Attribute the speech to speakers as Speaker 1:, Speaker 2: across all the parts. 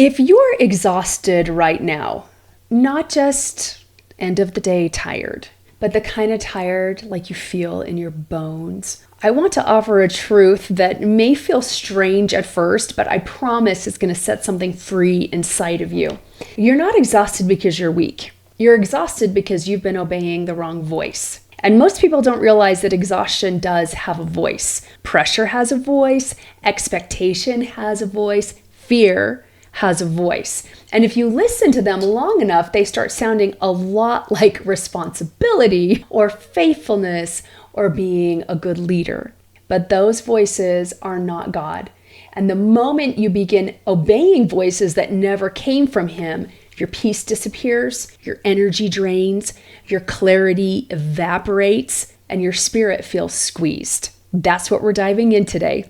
Speaker 1: If you're exhausted right now, not just end of the day tired, but the kind of tired like you feel in your bones, I want to offer a truth that may feel strange at first, but I promise it's going to set something free inside of you. You're not exhausted because you're weak. You're exhausted because you've been obeying the wrong voice. And most people don't realize that exhaustion does have a voice. Pressure has a voice, expectation has a voice, fear has a voice. And if you listen to them long enough, they start sounding a lot like responsibility or faithfulness or being a good leader. But those voices are not God. And the moment you begin obeying voices that never came from Him, your peace disappears, your energy drains, your clarity evaporates, and your spirit feels squeezed. That's what we're diving in today.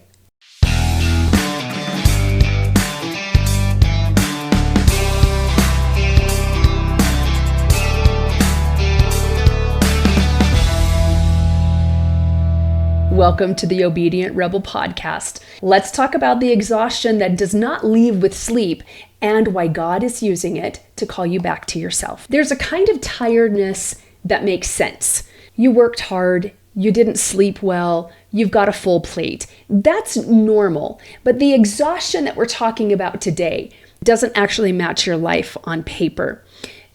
Speaker 1: Welcome to the Obedient Rebel podcast. Let's talk about the exhaustion that does not leave with sleep and why God is using it to call you back to yourself. There's a kind of tiredness that makes sense. You worked hard, you didn't sleep well, you've got a full plate. That's normal. But the exhaustion that we're talking about today doesn't actually match your life on paper.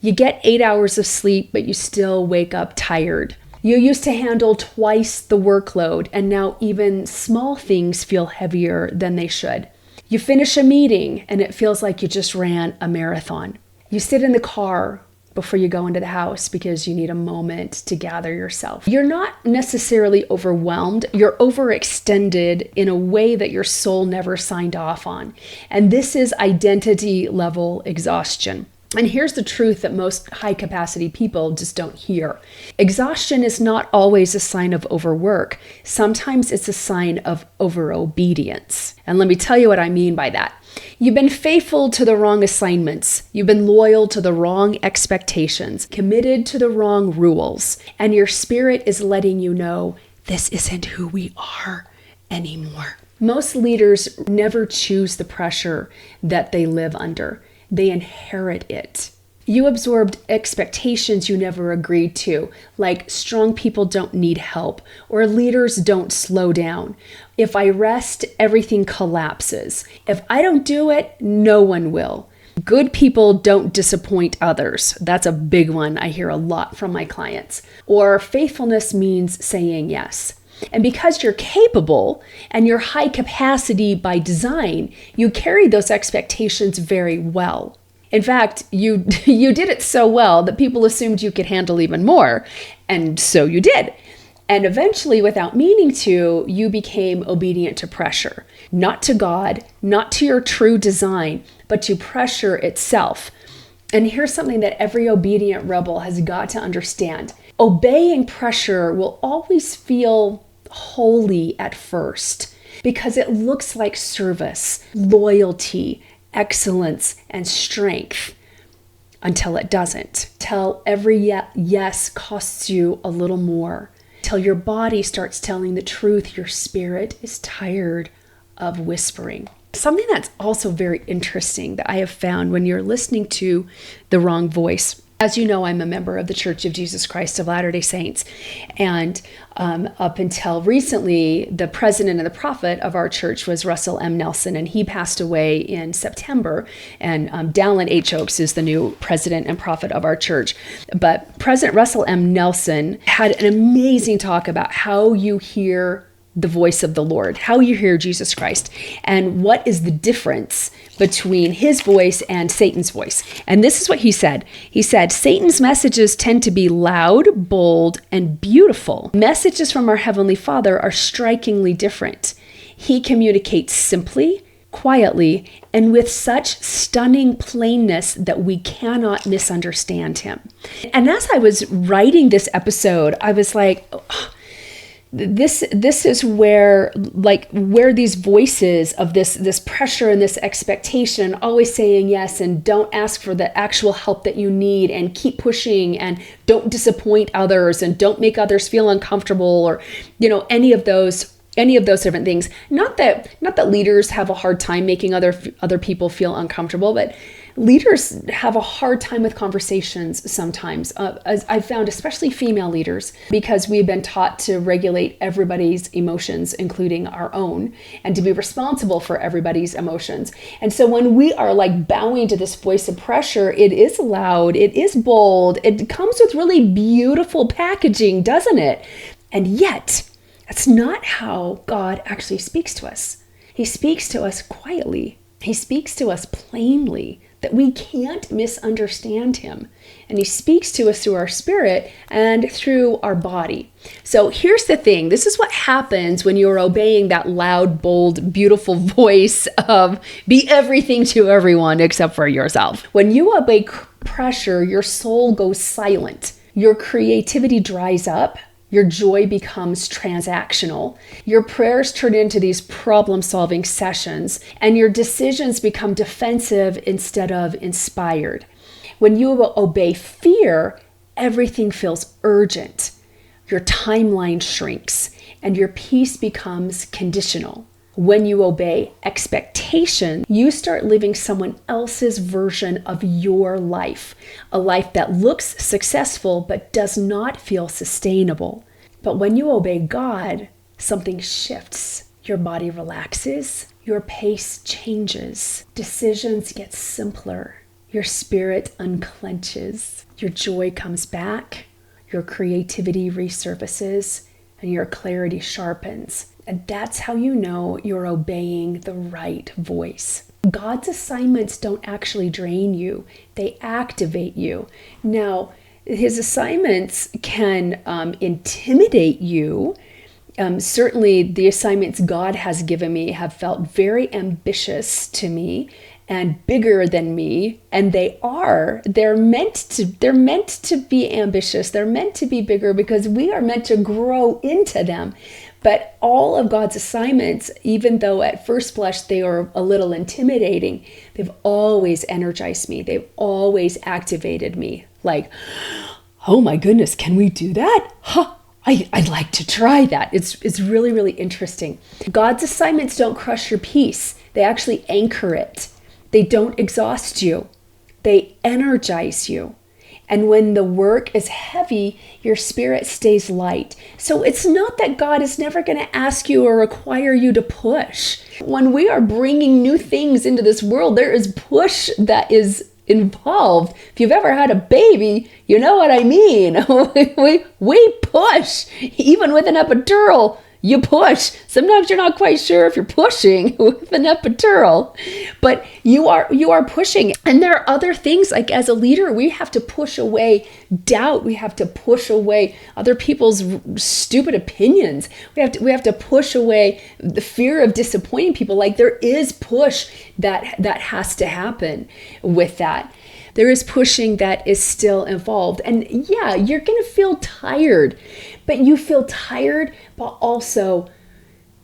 Speaker 1: You get 8 hours of sleep, but you still wake up tired. You used to handle twice the workload, and now even small things feel heavier than they should. You finish a meeting, and it feels like you just ran a marathon. You sit in the car before you go into the house because you need a moment to gather yourself. You're not necessarily overwhelmed. You're overextended in a way that your soul never signed off on. And this is identity level exhaustion. And here's the truth that most high capacity people just don't hear. Exhaustion is not always a sign of overwork. Sometimes it's a sign of overobedience. And let me tell you what I mean by that. You've been faithful to the wrong assignments. You've been loyal to the wrong expectations, committed to the wrong rules. And your spirit is letting you know, this isn't who we are anymore. Most leaders never choose the pressure that they live under. They inherit it. You absorbed expectations you never agreed to, like strong people don't need help or leaders don't slow down. If I rest, everything collapses. If I don't do it, no one will. Good people don't disappoint others. That's a big one I hear a lot from my clients. Or faithfulness means saying yes. And because you're capable and you're high capacity by design, you carry those expectations very well. In fact, you did it so well that people assumed you could handle even more. And so you did. And eventually, without meaning to, you became obedient to pressure. Not to God, not to your true design, but to pressure itself. And here's something that every obedient rebel has got to understand. Obeying pressure will always feel holy at first because it looks like service, loyalty, excellence, and strength until it doesn't. Till every yes costs you a little more. Till your body starts telling the truth, your spirit is tired of whispering. Something that's also very interesting that I have found when you're listening to the wrong voice. As you know, I'm a member of the Church of Jesus Christ of Latter-day Saints. And up until recently, the president and the prophet of our church was Russell M. Nelson, and he passed away in September. And Dallin H. Oaks is the new president and prophet of our church. But President Russell M. Nelson had an amazing talk about how you hear the voice of the Lord, how you hear Jesus Christ, and what is the difference between his voice and Satan's voice. And this is what he said. He said, Satan's messages tend to be loud, bold, and beautiful. Messages from our Heavenly Father are strikingly different. He communicates simply, quietly, and with such stunning plainness that we cannot misunderstand him. And as I was writing this episode, I was like, This is where these voices of this pressure and this expectation, always saying yes and don't ask for the actual help that you need and keep pushing and don't disappoint others and don't make others feel uncomfortable or, any of those any of those different things. Not that leaders have a hard time making other people feel uncomfortable, but leaders have a hard time with conversations sometimes, as I've found, especially female leaders, because we've been taught to regulate everybody's emotions, including our own, and to be responsible for everybody's emotions. And so when we are like bowing to this voice of pressure, it is loud, it is bold, it comes with really beautiful packaging, doesn't it? And yet, that's not how God actually speaks to us. He speaks to us quietly. He speaks to us plainly, that we can't misunderstand him. And he speaks to us through our spirit and through our body. So here's the thing. This is what happens when you're obeying that loud, bold, beautiful voice of be everything to everyone except for yourself. When you obey pressure, your soul goes silent. Your creativity dries up. Your joy becomes transactional. Your prayers turn into these problem-solving sessions, and your decisions become defensive instead of inspired. When you obey fear, everything feels urgent. Your timeline shrinks, and your peace becomes conditional. When you obey expectation, you start living someone else's version of your life, a life that looks successful but does not feel sustainable. But when you obey God, something shifts. Your body relaxes, your pace changes, decisions get simpler, your spirit unclenches, your joy comes back, your creativity resurfaces, and your clarity sharpens. And that's how you know you're obeying the right voice. God's assignments don't actually drain you. They activate you. Now, his assignments can intimidate you. Certainly, the assignments God has given me have felt very ambitious to me and bigger than me, and they're meant to be ambitious. They're meant to be bigger because we are meant to grow into them. But all of God's assignments, even though at first blush they are a little intimidating, they've always energized me. They've always activated me. Like, oh my goodness, can we do that? I'd like to try that. It's really, really interesting. God's assignments don't crush your peace. They actually anchor it. They don't exhaust you. They energize you. And when the work is heavy, your spirit stays light. So it's not that God is never going to ask you or require you to push. When we are bringing new things into this world, there is push that is involved. If you've ever had a baby, you know what I mean. we push. Even with an epidural, you push. Sometimes you're not quite sure if you're pushing with an epidural, but you are pushing. And there are other things, like as a leader, we have to push away doubt. We have to push away other people's stupid opinions. We have to push away the fear of disappointing people. Like there is push that has to happen with that. There is pushing that is still involved. And yeah, you're going to feel tired, but you feel tired, but also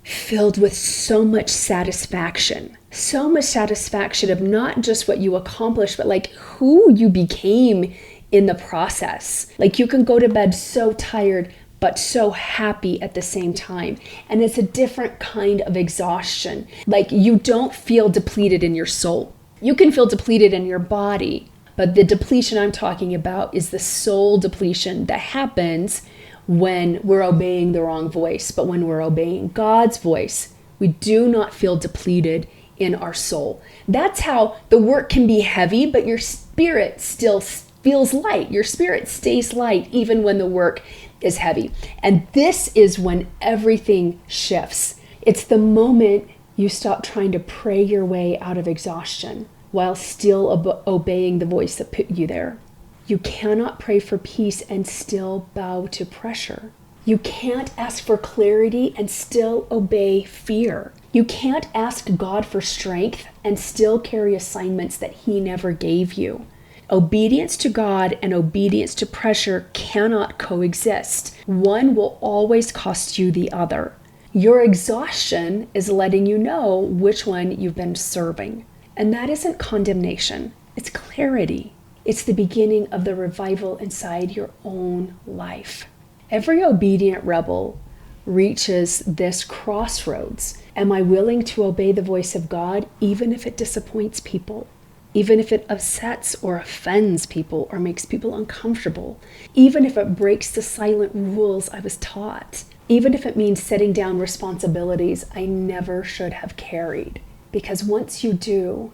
Speaker 1: filled with so much satisfaction of not just what you accomplished, but like who you became in the process. Like you can go to bed so tired, but so happy at the same time. And it's a different kind of exhaustion. Like you don't feel depleted in your soul. You can feel depleted in your body, but the depletion I'm talking about is the soul depletion that happens when we're obeying the wrong voice. But when we're obeying God's voice, we do not feel depleted in our soul. That's how the work can be heavy, but your spirit still feels light. Your spirit stays light even when the work is heavy. And this is when everything shifts. It's the moment you stop trying to pray your way out of exhaustion while still obeying the voice that put you there. You cannot pray for peace and still bow to pressure. You can't ask for clarity and still obey fear. You can't ask God for strength and still carry assignments that He never gave you. Obedience to God and obedience to pressure cannot coexist. One will always cost you the other. Your exhaustion is letting you know which one you've been serving. And that isn't condemnation, it's clarity. It's the beginning of the revival inside your own life. Every obedient rebel reaches this crossroads. Am I willing to obey the voice of God, even if it disappoints people? Even if it upsets or offends people or makes people uncomfortable? Even if it breaks the silent rules I was taught? Even if it means setting down responsibilities I never should have carried? Because once you do,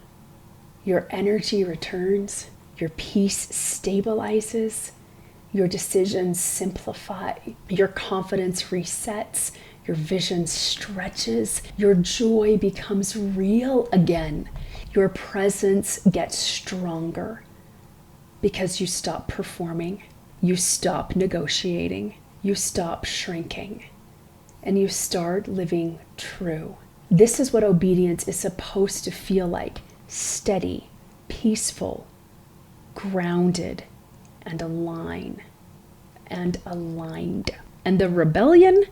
Speaker 1: your energy returns, your peace stabilizes, your decisions simplify, your confidence resets, your vision stretches, your joy becomes real again, your presence gets stronger because you stop performing, you stop negotiating, you stop shrinking, and you start living true. This is what obedience is supposed to feel like: steady, peaceful, grounded, and aligned. And the rebellion,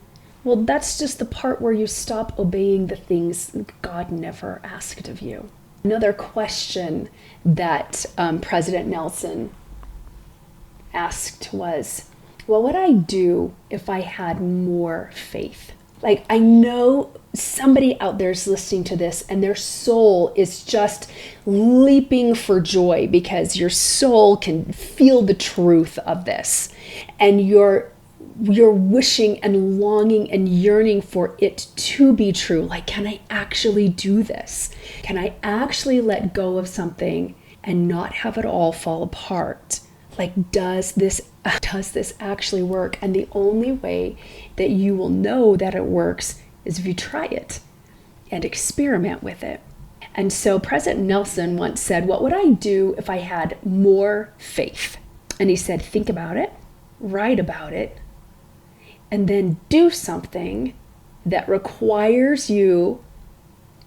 Speaker 1: well, that's just the part where you stop obeying the things God never asked of you. Another question that President Nelson asked was, what would I do if I had more faith? Like, I know somebody out there is listening to this and their soul is just leaping for joy because your soul can feel the truth of this. And you're wishing and longing and yearning for it to be true. Like, can I actually do this? Can I actually let go of something and not have it all fall apart? Like, does this actually work? And the only way that you will know that it works is if you try it and experiment with it. And so President Nelson once said, what would I do if I had more faith? And he said, think about it, write about it, and then do something that requires you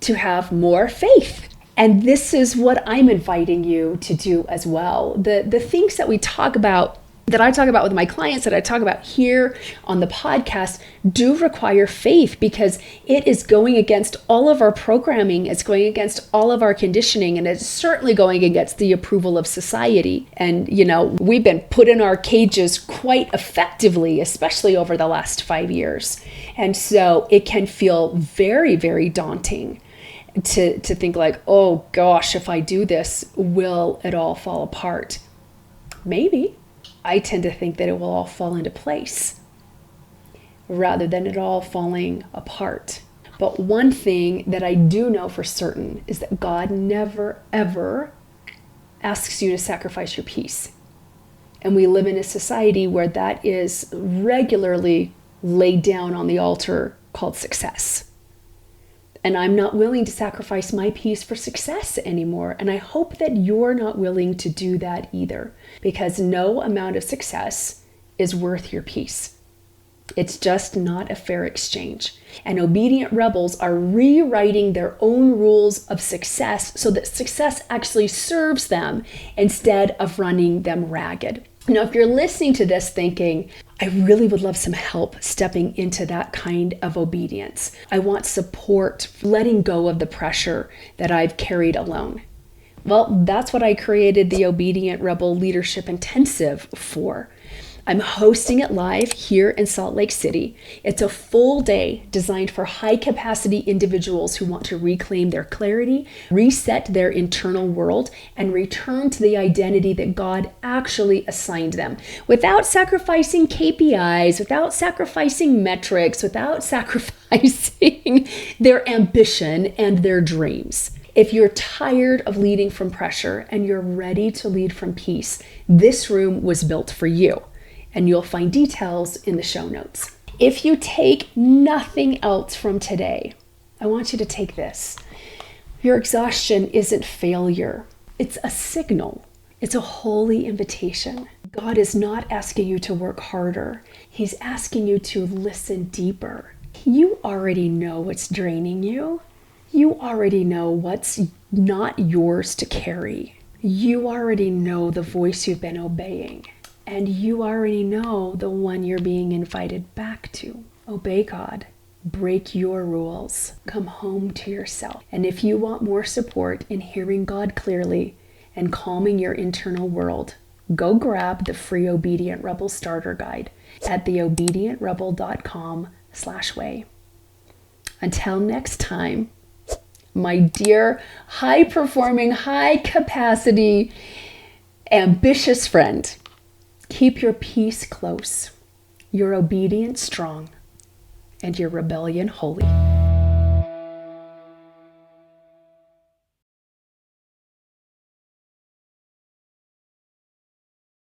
Speaker 1: to have more faith. And this is what I'm inviting you to do as well. The things that we talk about, that I talk about with my clients, that I talk about here on the podcast, do require faith, because it is going against all of our programming. It's going against all of our conditioning, and it's certainly going against the approval of society. And, we've been put in our cages quite effectively, especially over the last 5 years. And so it can feel very, very daunting to think like, oh gosh, if I do this, will it all fall apart? Maybe. I tend to think that it will all fall into place rather than it all falling apart. But one thing that I do know for certain is that God never, ever asks you to sacrifice your peace. And we live in a society where that is regularly laid down on the altar called success. And I'm not willing to sacrifice my peace for success anymore. And I hope that you're not willing to do that either, because no amount of success is worth your peace. It's just not a fair exchange. And obedient rebels are rewriting their own rules of success so that success actually serves them instead of running them ragged. Now, if you're listening to this thinking, I really would love some help stepping into that kind of obedience. I want support, letting go of the pressure that I've carried alone. Well, that's what I created the Obedient Rebel Leadership Intensive for. I'm hosting it live here in Salt Lake City. It's a full day designed for high capacity individuals who want to reclaim their clarity, reset their internal world, and return to the identity that God actually assigned them, without sacrificing KPIs, without sacrificing metrics, without sacrificing their ambition and their dreams. If you're tired of leading from pressure and you're ready to lead from peace, this room was built for you. And you'll find details in the show notes. If you take nothing else from today, I want you to take this. Your exhaustion isn't failure. It's a signal. It's a holy invitation. God is not asking you to work harder. He's asking you to listen deeper. You already know what's draining you. You already know what's not yours to carry. You already know the voice you've been obeying. And you already know the one you're being invited back to. Obey God. Break your rules. Come home to yourself. And if you want more support in hearing God clearly and calming your internal world, go grab the free Obedient Rebel Starter Guide at theobedientrebel.com way. Until next time, my dear high-performing, high-capacity, ambitious friend, keep your peace close, your obedience strong, and your rebellion holy.